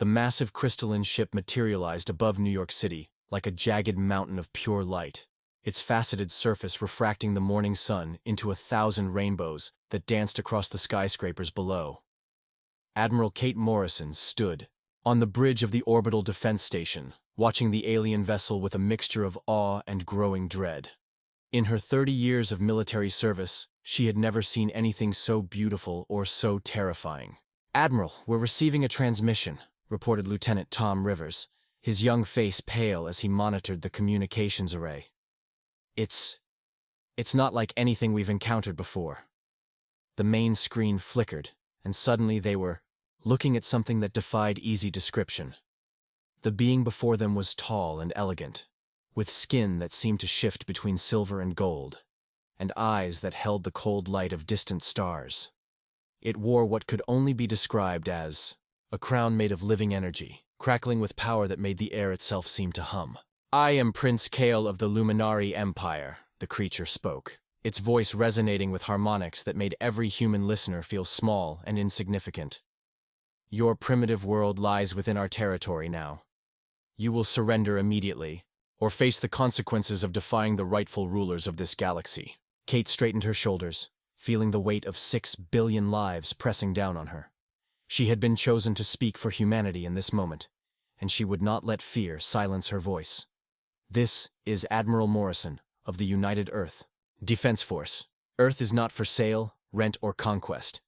The massive crystalline ship materialized above New York City, like a jagged mountain of pure light, its faceted surface refracting the morning sun into 1,000 rainbows that danced across the skyscrapers below. Admiral Kate Morrison stood on the bridge of the orbital defense station, watching the alien vessel with a mixture of awe and growing dread. In her 30 years of military service, she had never seen anything so beautiful or so terrifying. "Admiral, we're receiving a transmission," reported Lieutenant Tom Rivers, his young face pale as he monitored the communications array. It's not like anything we've encountered before." The main screen flickered, and suddenly they were looking at something that defied easy description. The being before them was tall and elegant, with skin that seemed to shift between silver and gold, and eyes that held the cold light of distant stars. It wore what could only be described as a crown made of living energy, crackling with power that made the air itself seem to hum. "I am Prince Kael of the Luminari Empire," the creature spoke, its voice resonating with harmonics that made every human listener feel small and insignificant. "Your primitive world lies within our territory now. You will surrender immediately, or face the consequences of defying the rightful rulers of this galaxy." Kate straightened her shoulders, feeling the weight of 6 billion lives pressing down on her. She had been chosen to speak for humanity in this moment, and she would not let fear silence her voice. "This is Admiral Morrison of the United Earth Defense Force. Earth is not for sale, rent, or conquest.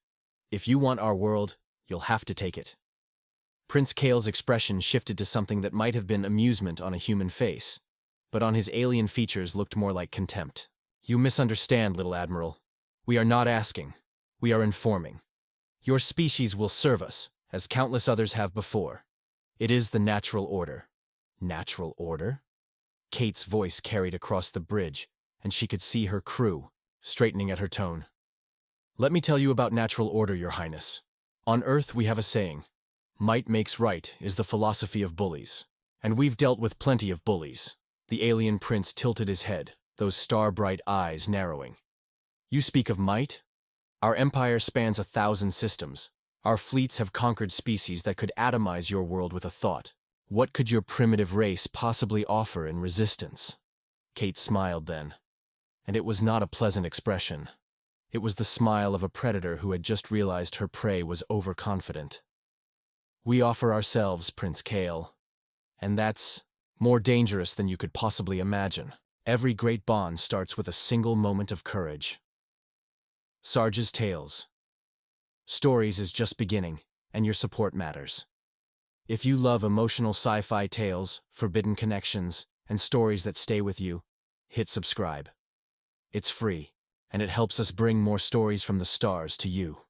If you want our world, you'll have to take it." Prince Kael's expression shifted to something that might have been amusement on a human face, but on his alien features looked more like contempt. "You misunderstand, little Admiral. We are not asking. We are informing. Your species will serve us, as countless others have before. It is the natural order." "Natural order?" Kate's voice carried across the bridge, and she could see her crew, straightening at her tone. "Let me tell you about natural order, Your Highness. On Earth we have a saying, 'Might makes right' is the philosophy of bullies. And we've dealt with plenty of bullies." The alien prince tilted his head, those star-bright eyes narrowing. "You speak of might? Our empire spans 1,000 systems. Our fleets have conquered species that could atomize your world with a thought. What could your primitive race possibly offer in resistance?" Kate smiled then, and it was not a pleasant expression. It was the smile of a predator who had just realized her prey was overconfident. "We offer ourselves, Prince Kael, and that's more dangerous than you could possibly imagine. Every great bond starts with a single moment of courage." Sarge's Tales. Stories is just beginning, and your support matters. If you love emotional sci-fi tales, forbidden connections, and stories that stay with you, hit subscribe. It's free, and it helps us bring more stories from the stars to you.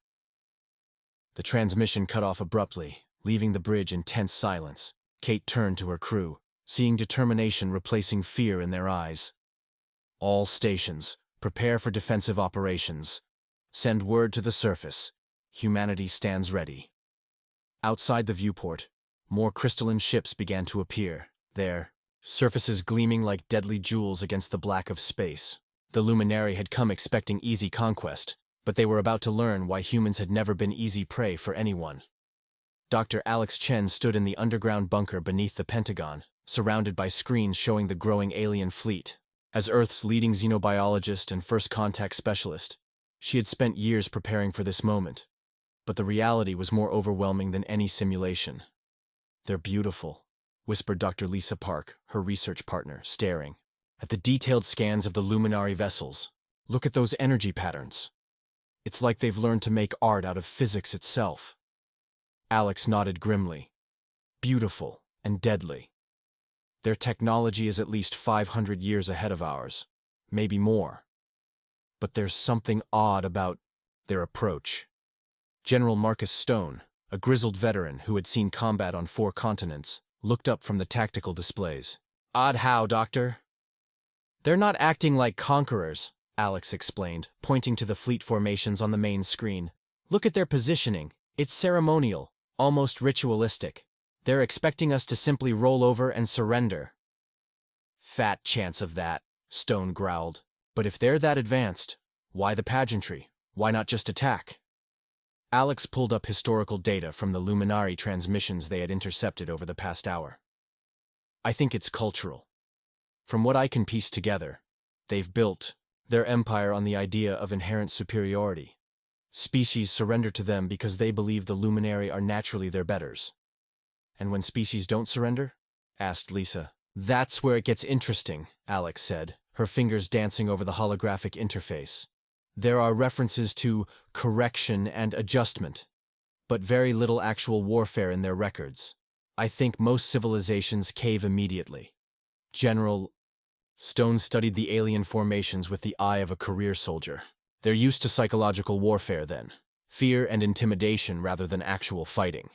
The transmission cut off abruptly, leaving the bridge in tense silence. Kate turned to her crew, seeing determination replacing fear in their eyes. "All stations, prepare for defensive operations. Send word to the surface. Humanity stands ready." Outside the viewport, more crystalline ships began to appear, their surfaces gleaming like deadly jewels against the black of space. The Luminary had come expecting easy conquest, but they were about to learn why humans had never been easy prey for anyone. Dr. Alex Chen stood in the underground bunker beneath the Pentagon, surrounded by screens showing the growing alien fleet. As Earth's leading xenobiologist and first contact specialist, she had spent years preparing for this moment, but the reality was more overwhelming than any simulation. "They're beautiful," whispered Dr. Lisa Park, her research partner, staring at the detailed scans of the Luminary vessels. "Look at those energy patterns. It's like they've learned to make art out of physics itself." Alex nodded grimly. "Beautiful and deadly. Their technology is at least 500 years ahead of ours, maybe more. But there's something odd about their approach." General Marcus Stone, a grizzled veteran who had seen combat on 4 continents, looked up from the tactical displays. "Odd how, Doctor?" "They're not acting like conquerors," Alex explained, pointing to the fleet formations on the main screen. "Look at their positioning. It's ceremonial, almost ritualistic. They're expecting us to simply roll over and surrender." "Fat chance of that," Stone growled. "But if they're that advanced, why the pageantry? Why not just attack?" Alex pulled up historical data from the Luminari transmissions they had intercepted over the past hour. I think it's cultural. From what I can piece together, they've built their empire on the idea of inherent superiority. Species surrender to them because they believe the Luminari are naturally their betters. And when species don't surrender? Asked Lisa. That's where it gets interesting, Alex said, her fingers dancing over the holographic interface. There are references to correction and adjustment, but very little actual warfare in their records. I think most civilizations cave immediately. General Stone studied the alien formations with the eye of a career soldier. They're used to psychological warfare then. Fear and intimidation rather than actual fighting.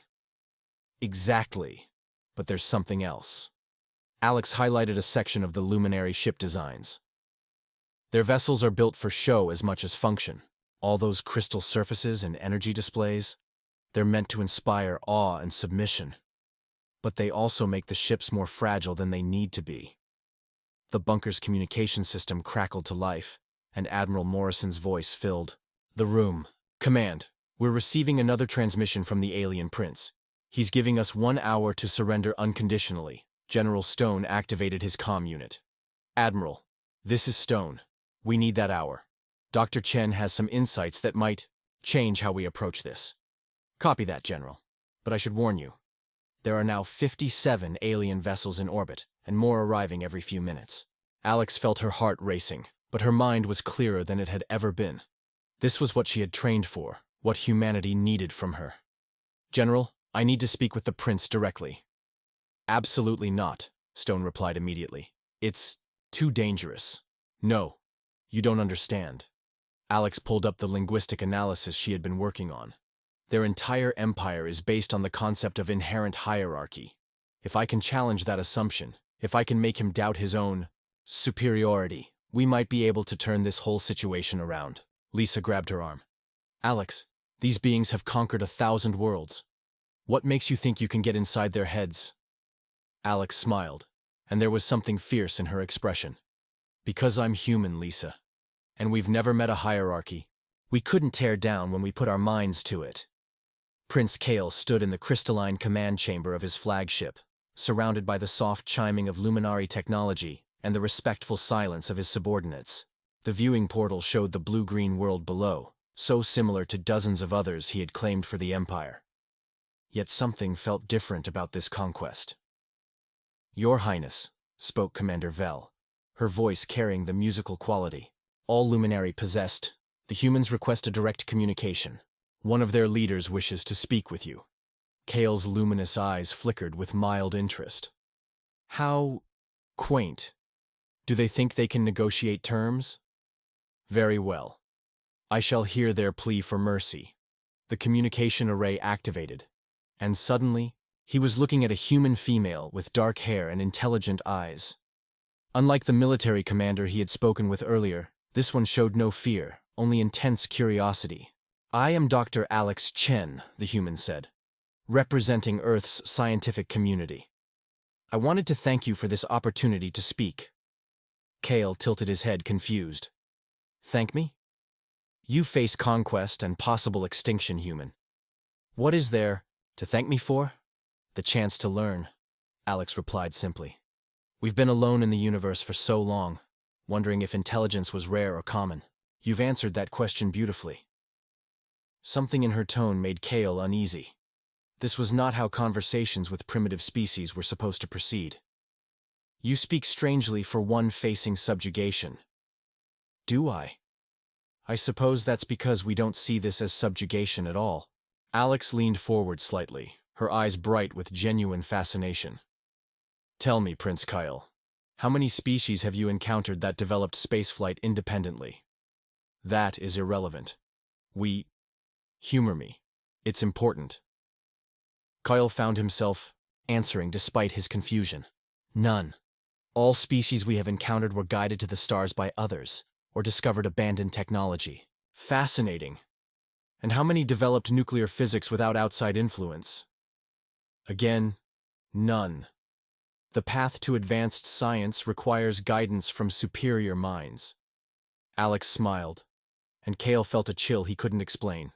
Exactly, but there's something else. Alex highlighted a section of the Luminary ship designs. Their vessels are built for show as much as function. All those crystal surfaces and energy displays, they're meant to inspire awe and submission. But they also make the ships more fragile than they need to be. The bunker's communication system crackled to life, and Admiral Morrison's voice filled the room. Command, we're receiving another transmission from the alien prince. He's giving us 1 hour to surrender unconditionally. General Stone activated his comm unit. Admiral, this is Stone. We need that hour. Dr. Chen has some insights that might change how we approach this. Copy that, General. But I should warn you, there are now 57 alien vessels in orbit, and more arriving every few minutes. Alex felt her heart racing, but her mind was clearer than it had ever been. This was what she had trained for, what humanity needed from her. General, I need to speak with the prince directly. Absolutely not, Stone replied immediately. It's too dangerous. No, you don't understand. Alex pulled up the linguistic analysis she had been working on. Their entire empire is based on the concept of inherent hierarchy. If I can challenge that assumption, if I can make him doubt his own superiority, we might be able to turn this whole situation around. Lisa grabbed her arm. Alex, these beings have conquered 1,000 worlds. What makes you think you can get inside their heads? Alex smiled, and there was something fierce in her expression. Because I'm human, Lisa. And we've never met a hierarchy we couldn't tear down when we put our minds to it. Prince Kale stood in the crystalline command chamber of his flagship, surrounded by the soft chiming of Luminari technology and the respectful silence of his subordinates. The viewing portal showed the blue-green world below, so similar to dozens of others he had claimed for the Empire. Yet something felt different about this conquest. Your Highness, spoke Commander Vell, her voice carrying the musical quality. All Luminary possessed. The humans request a direct communication. One of their leaders wishes to speak with you. Kale's luminous eyes flickered with mild interest. How quaint. Do they think they can negotiate terms? Very well. I shall hear their plea for mercy. The communication array activated, and suddenly, he was looking at a human female with dark hair and intelligent eyes. Unlike the military commander he had spoken with earlier, this one showed no fear, only intense curiosity. I am Dr. Alex Chen, the human said, representing Earth's scientific community. I wanted to thank you for this opportunity to speak. Kale tilted his head, confused. Thank me? You face conquest and possible extinction, human. What is there to thank me for? The chance to learn, Alex replied simply. We've been alone in the universe for so long, wondering if intelligence was rare or common. You've answered that question beautifully. Something in her tone made Kale uneasy. This was not how conversations with primitive species were supposed to proceed. You speak strangely for one facing subjugation. Do I? I suppose that's because we don't see this as subjugation at all. Alex leaned forward slightly, her eyes bright with genuine fascination. Tell me, Prince Kyle, how many species have you encountered that developed spaceflight independently? That is irrelevant. Humor me. It's important. Kyle found himself answering despite his confusion. None. All species we have encountered were guided to the stars by others, or discovered abandoned technology. Fascinating. And how many developed nuclear physics without outside influence? Again, none. The path to advanced science requires guidance from superior minds. Alex smiled, and Kale felt a chill he couldn't explain.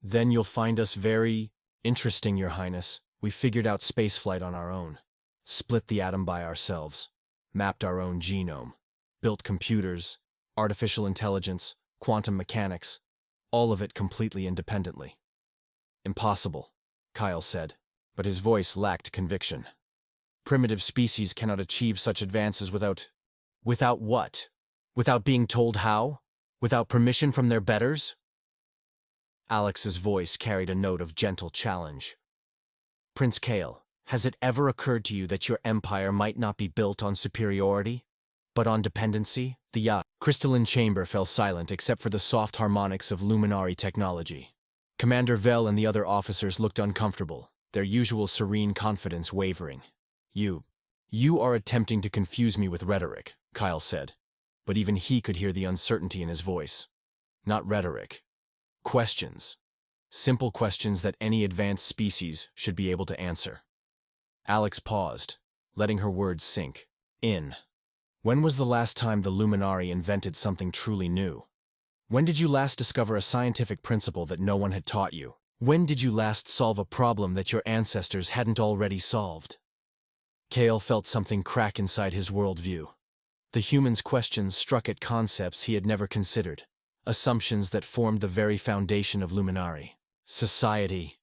Then you'll find us very interesting, Your Highness. We figured out spaceflight on our own, split the atom by ourselves, mapped our own genome, built computers, artificial intelligence, quantum mechanics, all of it completely independently. Impossible, Kyle said, but his voice lacked conviction. Primitive species cannot achieve such advances without… Without what? Without being told how? Without permission from their betters? Alex's voice carried a note of gentle challenge. Prince Kale, has it ever occurred to you that your empire might not be built on superiority, but on dependency? The crystalline chamber fell silent except for the soft harmonics of luminary technology. Commander Vell and the other officers looked uncomfortable, their usual serene confidence wavering. You are attempting to confuse me with rhetoric, Kyle said, but even he could hear the uncertainty in his voice. Not rhetoric. Questions. Simple questions that any advanced species should be able to answer. Alex paused, letting her words sink in. When was the last time the Luminari invented something truly new? When did you last discover a scientific principle that no one had taught you? When did you last solve a problem that your ancestors hadn't already solved? Kale felt something crack inside his worldview. The human's questions struck at concepts he had never considered, assumptions that formed the very foundation of Luminari. Society.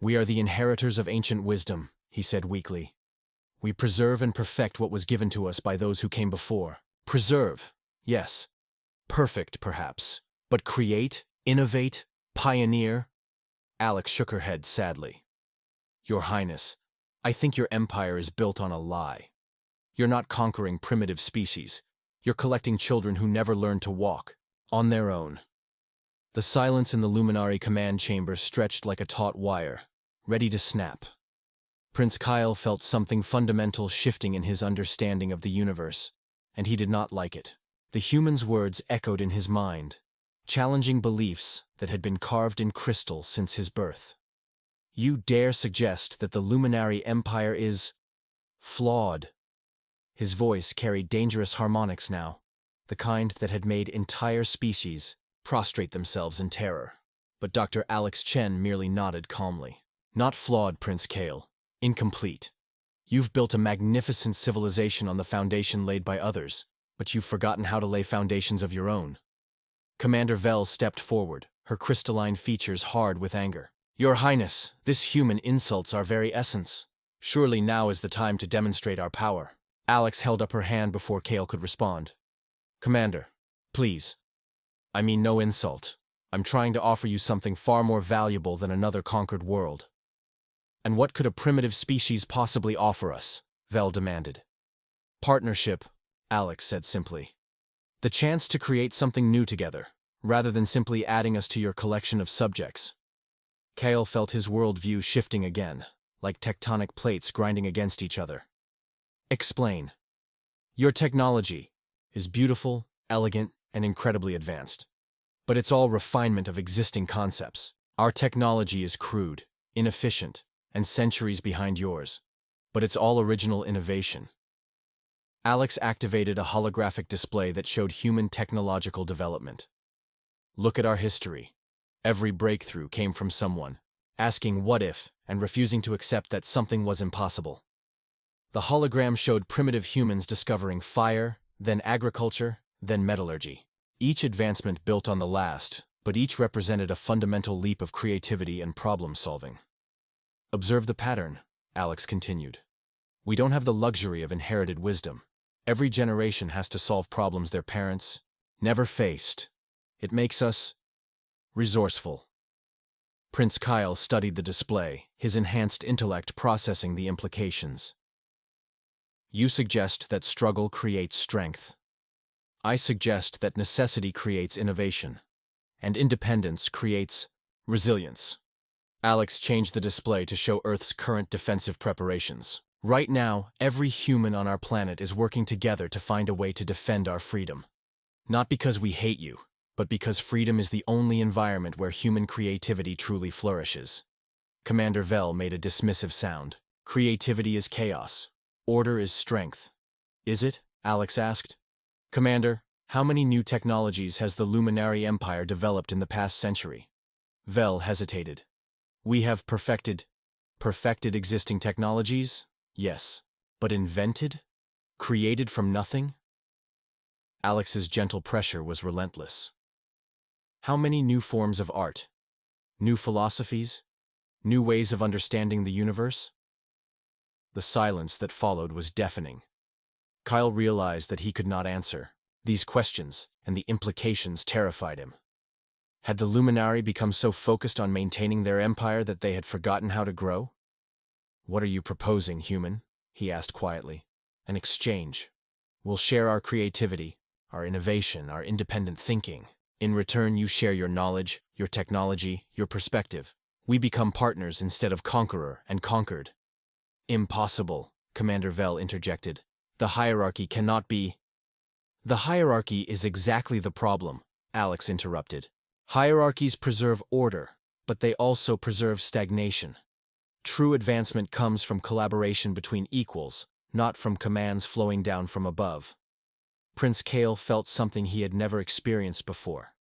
We are the inheritors of ancient wisdom, he said weakly. We preserve and perfect what was given to us by those who came before. Preserve, yes. Perfect, perhaps. But create, innovate, pioneer? Alex shook her head sadly. Your Highness, I think your empire is built on a lie. You're not conquering primitive species. You're collecting children who never learned to walk, on their own. The silence in the Luminari command chamber stretched like a taut wire, ready to snap. Prince Kyle felt something fundamental shifting in his understanding of the universe, and he did not like it. The human's words echoed in his mind, challenging beliefs that had been carved in crystal since his birth. You dare suggest that the Luminari Empire is… flawed. His voice carried dangerous harmonics now, the kind that had made entire species prostrate themselves in terror. But Dr. Alex Chen merely nodded calmly. Not flawed, Prince Kale. Incomplete. You've built a magnificent civilization on the foundation laid by others, but you've forgotten how to lay foundations of your own. Commander Vell stepped forward, her crystalline features hard with anger. Your Highness, this human insults our very essence. Surely now is the time to demonstrate our power. Alex held up her hand before Kale could respond. Commander, please. I mean no insult. I'm trying to offer you something far more valuable than another conquered world. And what could a primitive species possibly offer us? Vell demanded. Partnership, Alex said simply. The chance to create something new together, rather than simply adding us to your collection of subjects. Kale felt his worldview shifting again, like tectonic plates grinding against each other. Explain. Your technology is beautiful, elegant, and incredibly advanced. But it's all refinement of existing concepts. Our technology is crude, inefficient, and centuries behind yours. But it's all original innovation. Alex activated a holographic display that showed human technological development. Look at our history. Every breakthrough came from someone asking what if and refusing to accept that something was impossible. The hologram showed primitive humans discovering fire, then agriculture, then metallurgy. Each advancement built on the last, but each represented a fundamental leap of creativity and problem-solving. Observe the pattern, Alex continued. We don't have the luxury of inherited wisdom. Every generation has to solve problems their parents never faced. It makes us resourceful. Prince Kyle studied the display, his enhanced intellect processing the implications. You suggest that struggle creates strength. I suggest that necessity creates innovation, and independence creates resilience. Alex changed the display to show Earth's current defensive preparations. Right now, every human on our planet is working together to find a way to defend our freedom. Not because we hate you, but because freedom is the only environment where human creativity truly flourishes. Commander Vell made a dismissive sound. Creativity is chaos. Order is strength. Is it? Alex asked. Commander, how many new technologies has the Luminari Empire developed in the past century? Vel hesitated. We have perfected existing technologies? Yes. But invented? Created from nothing? Alex's gentle pressure was relentless. How many new forms of art? New philosophies? New ways of understanding the universe? The silence that followed was deafening. Kyle realized that he could not answer. These questions and the implications terrified him. Had the Luminari become so focused on maintaining their empire that they had forgotten how to grow? What are you proposing, human? He asked quietly. An exchange. We'll share our creativity, our innovation, our independent thinking. In return, you share your knowledge, your technology, your perspective. We become partners instead of conqueror and conquered. Impossible, Commander Vel interjected. The hierarchy cannot be. The hierarchy is exactly the problem, Alex interrupted. Hierarchies preserve order, but they also preserve stagnation. True advancement comes from collaboration between equals, not from commands flowing down from above. Prince Kale felt something he had never experienced before.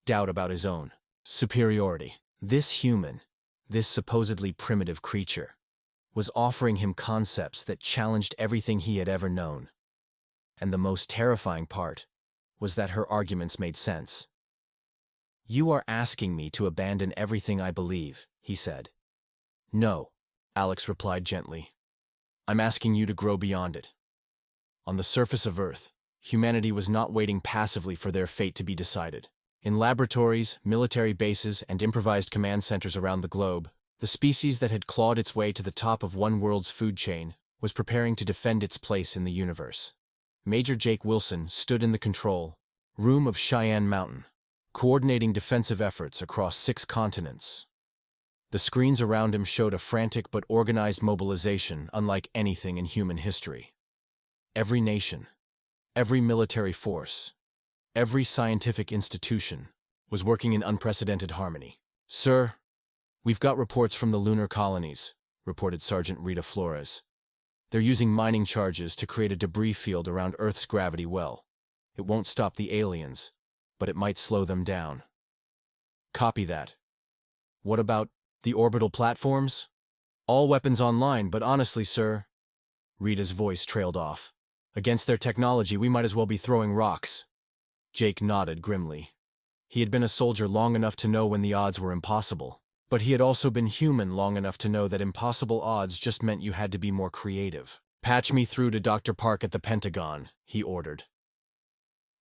Doubt about his own superiority. This human, this supposedly primitive creature, was offering him concepts that challenged everything he had ever known. And the most terrifying part was that her arguments made sense. You are asking me to abandon everything I believe, he said. No, Alex replied gently. I'm asking you to grow beyond it. On the surface of Earth, humanity was not waiting passively for their fate to be decided. In laboratories, military bases, and improvised command centers around the globe, the species that had clawed its way to the top of one world's food chain was preparing to defend its place in the universe. Major Jake Wilson stood in the control room of Cheyenne Mountain, coordinating defensive efforts across 6 continents. The screens around him showed a frantic but organized mobilization unlike anything in human history. Every nation, every military force, every scientific institution was working in unprecedented harmony. Sir, we've got reports from the lunar colonies, reported Sergeant Rita Flores. They're using mining charges to create a debris field around Earth's gravity well. It won't stop the aliens, but it might slow them down. Copy that. What about the orbital platforms? All weapons online, but honestly, sir, Rita's voice trailed off. Against their technology, we might as well be throwing rocks. Jake nodded grimly. He had been a soldier long enough to know when the odds were impossible, but he had also been human long enough to know that impossible odds just meant you had to be more creative. Patch me through to Dr. Park at the Pentagon, he ordered.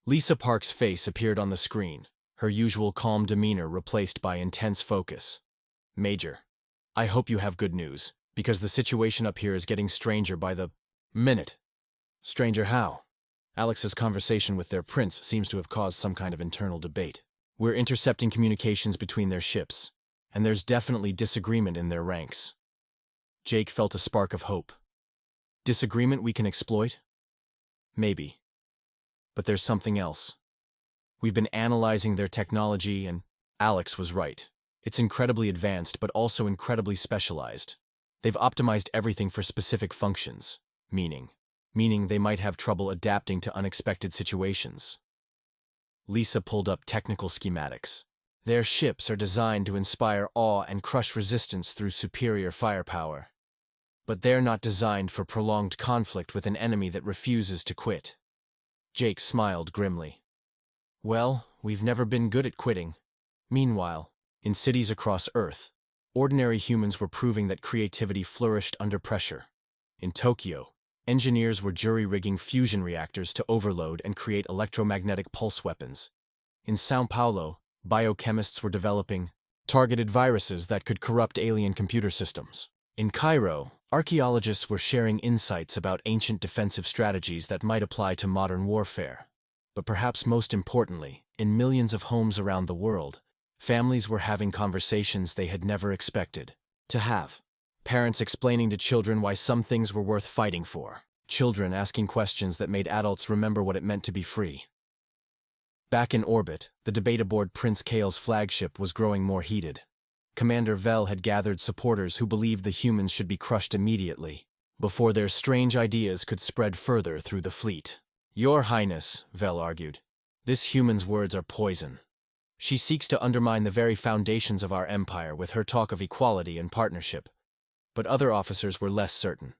Lisa Park's face appeared on the screen, her usual calm demeanor replaced by intense focus. Major, I hope you have good news, because the situation up here is getting stranger by the minute. Stranger how? Alex's conversation with their prince seems to have caused some kind of internal debate. We're intercepting communications between their ships, and there's definitely disagreement in their ranks. Jake felt a spark of hope. Disagreement we can exploit? Maybe. But there's something else. We've been analyzing their technology, and Alex was right. It's incredibly advanced, but also incredibly specialized. They've optimized everything for specific functions, meaning they might have trouble adapting to unexpected situations. Lisa pulled up technical schematics. Their ships are designed to inspire awe and crush resistance through superior firepower. But they're not designed for prolonged conflict with an enemy that refuses to quit. Jake smiled grimly. Well, we've never been good at quitting. Meanwhile, in cities across Earth, ordinary humans were proving that creativity flourished under pressure. In Tokyo, engineers were jury-rigging fusion reactors to overload and create electromagnetic pulse weapons. In São Paulo, biochemists were developing targeted viruses that could corrupt alien computer systems. In Cairo, archaeologists were sharing insights about ancient defensive strategies that might apply to modern warfare. But perhaps most importantly, in millions of homes around the world, families were having conversations they had never expected to have. Parents explaining to children why some things were worth fighting for. Children asking questions that made adults remember what it meant to be free. Back in orbit, the debate aboard Prince Kale's flagship was growing more heated. Commander Vel had gathered supporters who believed the humans should be crushed immediately, before their strange ideas could spread further through the fleet. Your Highness, Vel argued, this human's words are poison. She seeks to undermine the very foundations of our empire with her talk of equality and partnership. But other officers were less certain.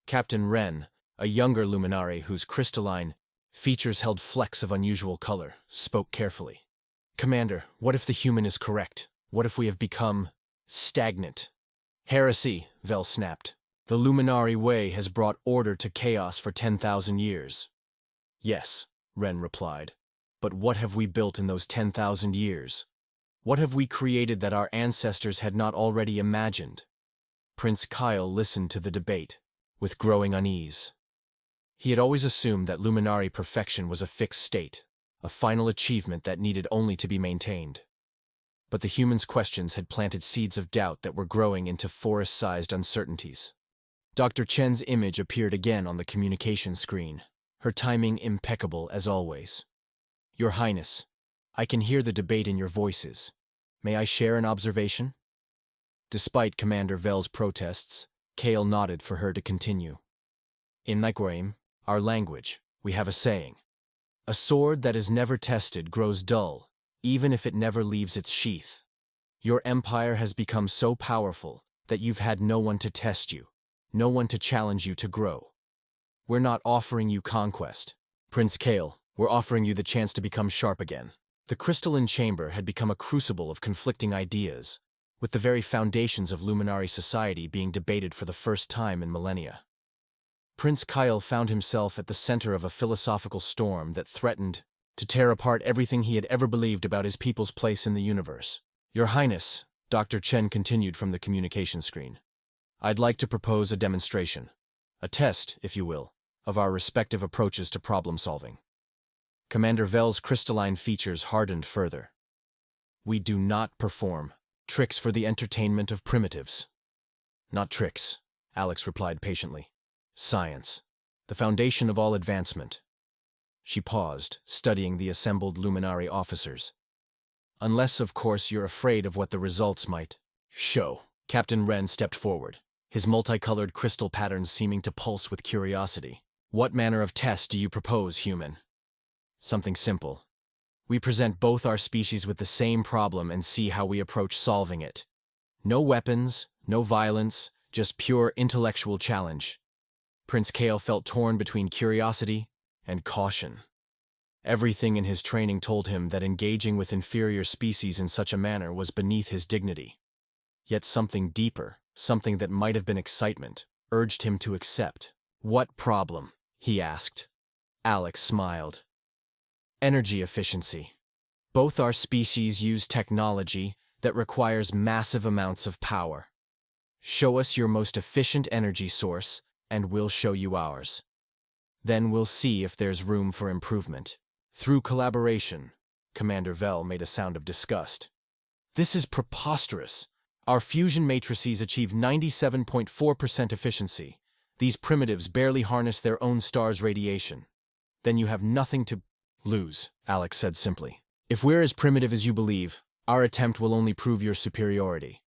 Captain Wren, a younger luminary whose crystalline features held flecks of unusual color, spoke carefully. "Commander, what if the human is correct? What if we have become stagnant?" "Heresy," Vel snapped. "The luminary way has brought order to chaos for 10,000 years. "Yes," Wren replied. "But what have we built in those 10,000 years? What have we created that our ancestors had not already imagined?" Prince Kyle listened to the debate with growing unease. He had always assumed that luminary perfection was a fixed state, a final achievement that needed only to be maintained. But the humans' questions had planted seeds of doubt that were growing into forest-sized uncertainties. Dr. Chen's image appeared again on the communication screen, her timing impeccable as always. "Your Highness, I can hear the debate in your voices. May I share an observation?" Despite Commander Vel's protests, Kale nodded for her to continue. "In Nyquaim, our language, we have a saying. A sword that is never tested grows dull, even if it never leaves its sheath. Your empire has become so powerful that you've had no one to test you, no one to challenge you to grow. We're not offering you conquest, Prince Kale, we're offering you the chance to become sharp again." The crystalline chamber had become a crucible of conflicting ideas, with the very foundations of luminary society being debated for the first time in millennia. Prince Kyle found himself at the center of a philosophical storm that threatened to tear apart everything he had ever believed about his people's place in the universe. "Your Highness," Dr. Chen continued from the communication screen, "I'd like to propose a demonstration, a test, if you will, of our respective approaches to problem-solving." Commander Vel's crystalline features hardened further. "We do not perform tricks for the entertainment of primitives." "Not tricks," Alex replied patiently. "Science, the foundation of all advancement." She paused, studying the assembled luminary officers. "Unless, of course, you're afraid of what the results might show." Captain Wren stepped forward, his multicolored crystal patterns seeming to pulse with curiosity. "What manner of test do you propose, human?" "Something simple. We present both our species with the same problem and see how we approach solving it. No weapons, no violence, just pure intellectual challenge." Prince Kale felt torn between curiosity and caution. Everything in his training told him that engaging with inferior species in such a manner was beneath his dignity. Yet something deeper, something that might have been excitement, urged him to accept. "What problem?" he asked. Alex smiled. "Energy efficiency. Both our species use technology that requires massive amounts of power. Show us your most efficient energy source, and we'll show you ours. Then we'll see if there's room for improvement." "Through collaboration," Commander Vel made a sound of disgust. "This is preposterous. Our fusion matrices achieve 97.4% efficiency. These primitives barely harness their own star's radiation. Then you have nothing to lose," Alex said simply. "If we're as primitive as you believe, our attempt will only prove your superiority.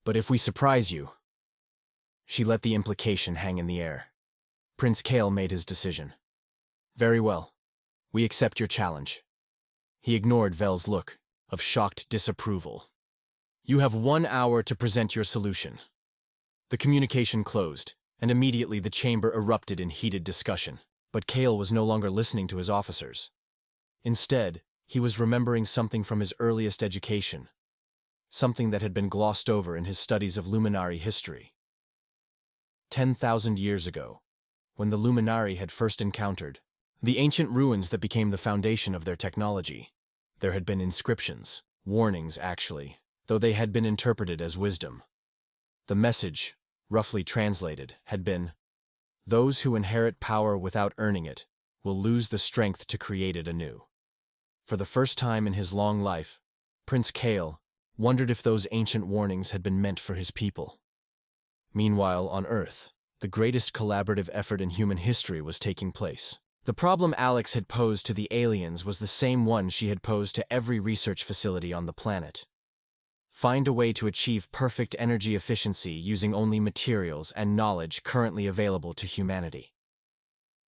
But if we surprise you—" She let the implication hang in the air. Prince Kale made his decision. "Very well. We accept your challenge." He ignored Vel's look of shocked disapproval. "You have 1 hour to present your solution." The communication closed, and immediately the chamber erupted in heated discussion. But Kale was no longer listening to his officers. Instead, he was remembering something from his earliest education, something that had been glossed over in his studies of luminary history. 10,000 years ago, when the luminary had first encountered the ancient ruins that became the foundation of their technology, there had been inscriptions, warnings actually, though they had been interpreted as wisdom. The message, roughly translated, had been, "Those who inherit power without earning it will lose the strength to create it anew." For the first time in his long life, Prince Kale wondered if those ancient warnings had been meant for his people. Meanwhile, on Earth, the greatest collaborative effort in human history was taking place. The problem Alex had posed to the aliens was the same one she had posed to every research facility on the planet. Find a way to achieve perfect energy efficiency using only materials and knowledge currently available to humanity.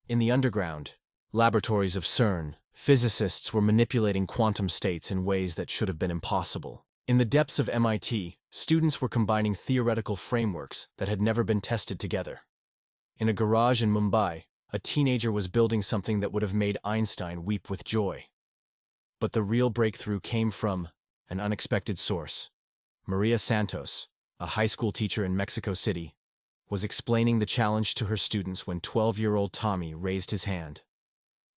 In the underground, laboratories of CERN, Physicists were manipulating quantum states in ways that should have been impossible. In the depths of MIT, students were combining theoretical frameworks that had never been tested together. In a garage in Mumbai, a teenager was building something that would have made Einstein weep with joy. But the real breakthrough came from an unexpected source. Maria Santos, a high school teacher in Mexico City, was explaining the challenge to her students when 12-year-old Tommy raised his hand.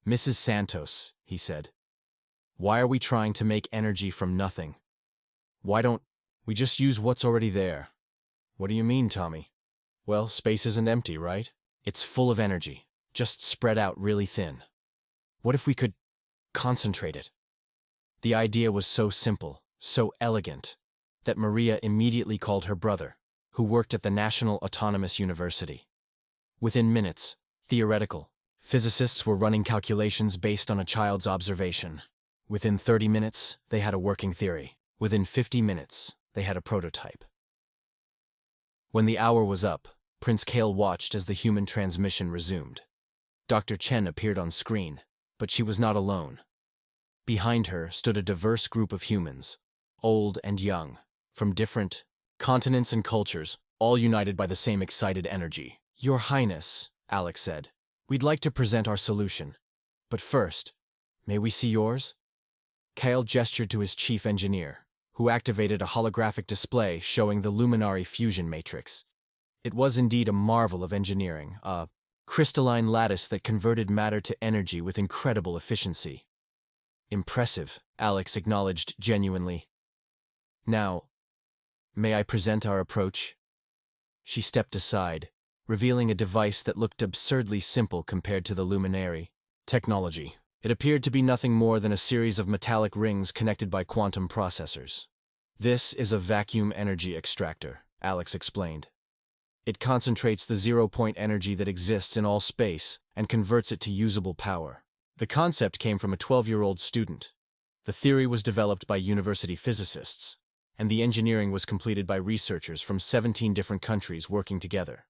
"Mrs. Santos," he said, "why are we trying to make energy from nothing? Why don't we just use what's already there?" "What do you mean, Tommy?" "Well, space isn't empty, right? It's full of energy, just spread out really thin. What if we could concentrate it?" The idea was so simple, so elegant, that Maria immediately called her brother, who worked at the National Autonomous University. Within minutes, theoretical physicists were running calculations based on a child's observation. Within 30 minutes, they had a working theory. Within 50 minutes, they had a prototype. When the hour was up, Prince Kale watched as the human transmission resumed. Dr. Chen appeared on screen, but she was not alone. Behind her stood a diverse group of humans, old and young, from different continents and cultures, all united by the same excited energy. "Your Highness," Alex said, "we'd like to present our solution. But first, may we see yours?" Kale gestured to his chief engineer, who activated a holographic display showing the luminary fusion matrix. It was indeed a marvel of engineering, a crystalline lattice that converted matter to energy with incredible efficiency. "Impressive," Alex acknowledged genuinely. "Now, may I present our approach?" She stepped aside, revealing a device that looked absurdly simple compared to the luminary technology. It appeared to be nothing more than a series of metallic rings connected by quantum processors. "This is a vacuum energy extractor," Alex explained. "It concentrates the zero-point energy that exists in all space and converts it to usable power." The concept came from a 12-year-old student. The theory was developed by university physicists, and the engineering was completed by researchers from 17 different countries working together.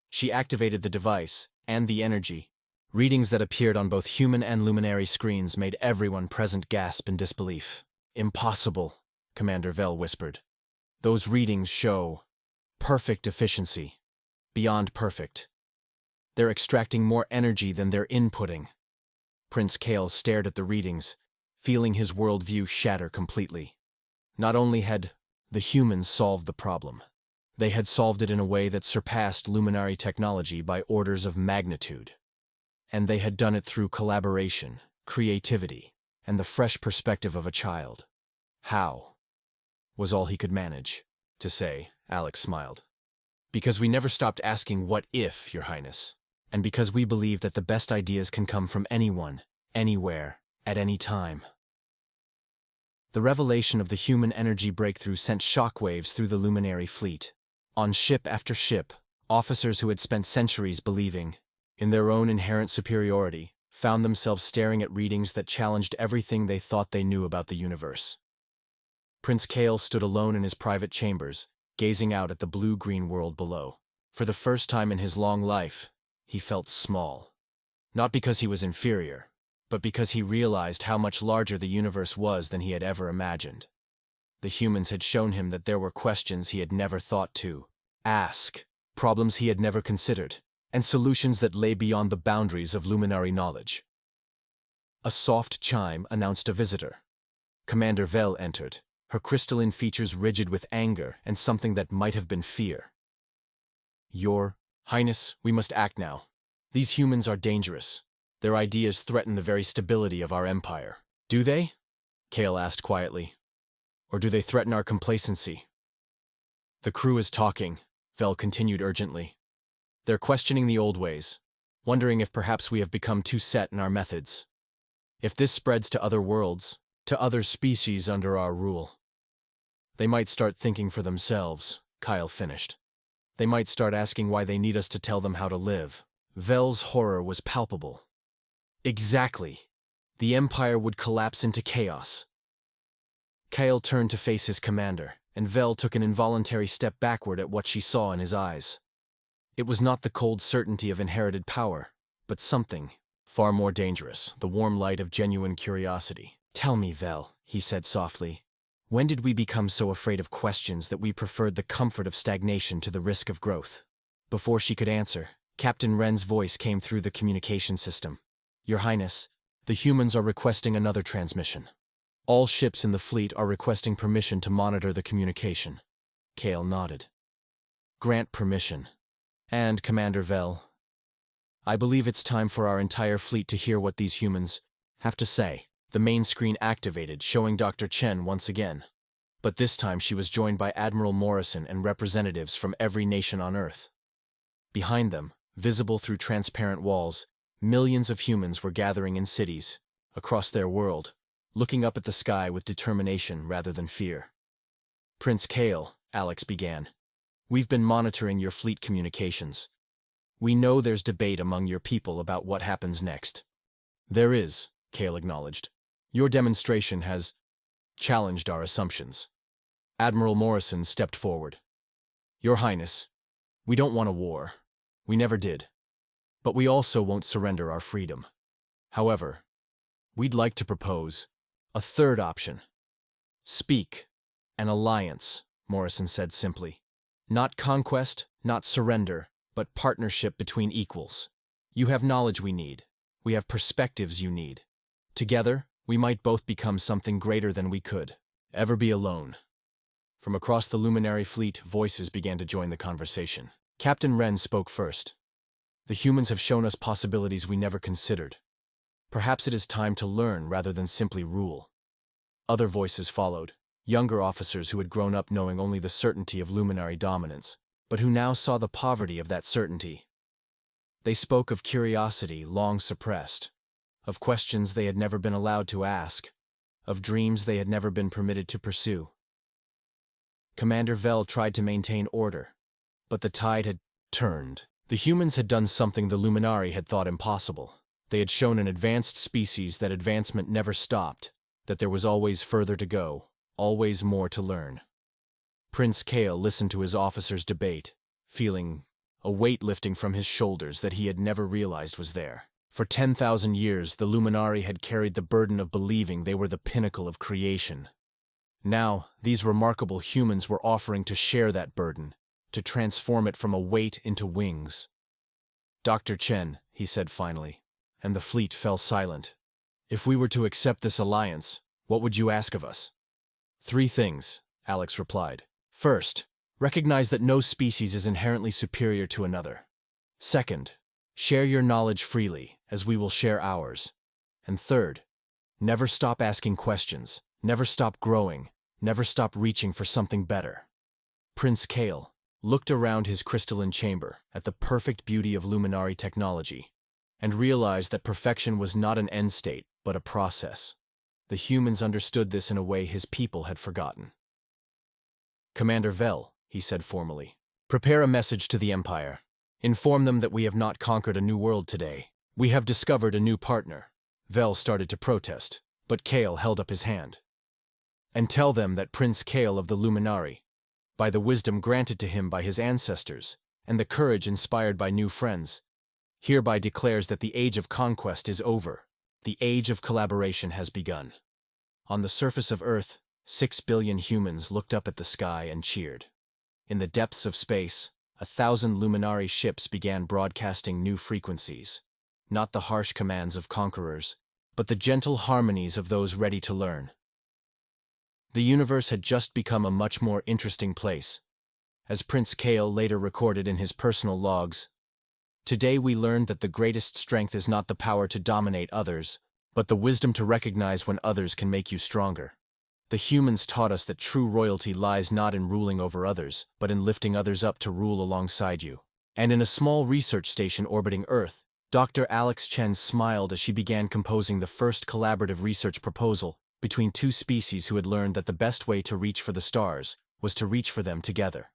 She activated the device, and the energy. Readings that appeared on both human and luminary screens made everyone present gasp in disbelief. "Impossible," Commander Vell whispered. "Those readings show perfect efficiency. Beyond perfect. They're extracting more energy than they're inputting." Prince Kale stared at the readings, feeling his worldview shatter completely. Not only had the humans solved the problem, they had solved it in a way that surpassed luminary technology by orders of magnitude. And they had done it through collaboration, creativity, and the fresh perspective of a child. "How?" was all he could manage to say. Alex smiled. "Because we never stopped asking what if, Your Highness, and because we believe that the best ideas can come from anyone, anywhere, at any time." The revelation of the human energy breakthrough sent shockwaves through the luminary fleet. On ship after ship, officers who had spent centuries believing in their own inherent superiority found themselves staring at readings that challenged everything they thought they knew about the universe. Prince Kale stood alone in his private chambers, gazing out at the blue-green world below. For the first time in his long life, he felt small. Not because he was inferior, but because he realized how much larger the universe was than he had ever imagined. The humans had shown him that there were questions he had never thought to ask, problems he had never considered, and solutions that lay beyond the boundaries of luminary knowledge. A soft chime announced a visitor. Commander Vell entered, her crystalline features rigid with anger and something that might have been fear. "Your Highness, we must act now. These humans are dangerous. Their ideas threaten the very stability of our empire." "Do they?" Kale asked quietly. "Or do they threaten our complacency?" "The crew is talking," Vell continued urgently. "They're questioning the old ways, wondering if perhaps we have become too set in our methods. If this spreads to other worlds, to other species under our rule, they might start thinking for themselves," Kyle finished. "They might start asking why they need us to tell them how to live." Vell's horror was palpable. Exactly. The Empire would collapse into chaos. Kyle turned to face his commander, and Vell took an involuntary step backward at what she saw in his eyes. It was not the cold certainty of inherited power, but something Far more dangerous, the warm light of genuine curiosity. "Tell me, Vel," he said softly, "when did we become so afraid of questions that we preferred the comfort of stagnation to the risk of growth?" Before she could answer, Captain Wren's voice came through the communication system. "Your Highness, the humans are requesting another transmission. All ships in the fleet are requesting permission to monitor the communication." Kale nodded. "Grant permission. And, Commander Vel, I believe it's time for our entire fleet to hear what these humans have to say." The main screen activated, showing Dr. Chen once again. But this time she was joined by Admiral Morrison and representatives from every nation on Earth. Behind them, visible through transparent walls, millions of humans were gathering in cities, across their world, looking up at the sky with determination rather than fear. "Prince Kale," Alex began, "we've been monitoring your fleet communications. We know there's debate among your people about what happens next." "There is," Kale acknowledged. "Your demonstration has challenged our assumptions." Admiral Morrison stepped forward. "Your Highness, we don't want a war. We never did. But we also won't surrender our freedom. However, we'd like to propose a third option." "Speak. An alliance," Morrison said simply. "Not conquest, not surrender, but partnership between equals. You have knowledge we need. We have perspectives you need. Together, we might both become something greater than we could ever be alone." From across the luminary fleet, voices began to join the conversation. Captain Wren spoke first. "The humans have shown us possibilities we never considered. Perhaps it is time to learn rather than simply rule." Other voices followed, younger officers who had grown up knowing only the certainty of luminary dominance, but who now saw the poverty of that certainty. They spoke of curiosity long suppressed, of questions they had never been allowed to ask, of dreams they had never been permitted to pursue. Commander Vel tried to maintain order, but the tide had turned. The humans had done something the Luminari had thought impossible. They had shown an advanced species that advancement never stopped, that there was always further to go, always more to learn. Prince Kale listened to his officers' debate, feeling a weight lifting from his shoulders that he had never realized was there. For 10,000 years, the Luminari had carried the burden of believing they were the pinnacle of creation. Now, these remarkable humans were offering to share that burden, to transform it from a weight into wings. "Dr. Chen," he said finally, and the fleet fell silent. "If we were to accept this alliance, what would you ask of us?" "Three things," Alex replied. "First, recognize that no species is inherently superior to another. Second, share your knowledge freely, as we will share ours. And third, never stop asking questions, never stop growing, never stop reaching for something better." Prince Kale looked around his crystalline chamber at the perfect beauty of Luminari technology, and realized that perfection was not an end state, but a process. The humans understood this in a way his people had forgotten. "Commander Vel," he said formally, "prepare a message to the Empire. Inform them that we have not conquered a new world today. We have discovered a new partner." Vel started to protest, but Kale held up his hand. "And tell them that Prince Kale of the Luminari, by the wisdom granted to him by his ancestors, and the courage inspired by new friends, hereby declares that the age of conquest is over. The age of collaboration has begun." On the surface of Earth, 6 billion humans looked up at the sky and cheered. In the depths of space, 1,000 Luminari ships began broadcasting new frequencies, not the harsh commands of conquerors, but the gentle harmonies of those ready to learn. The universe had just become a much more interesting place. As Prince Kale later recorded in his personal logs, "Today we learned that the greatest strength is not the power to dominate others, but the wisdom to recognize when others can make you stronger. The humans taught us that true royalty lies not in ruling over others, but in lifting others up to rule alongside you." And in a small research station orbiting Earth, Dr. Alex Chen smiled as she began composing the first collaborative research proposal between two species who had learned that the best way to reach for the stars was to reach for them together.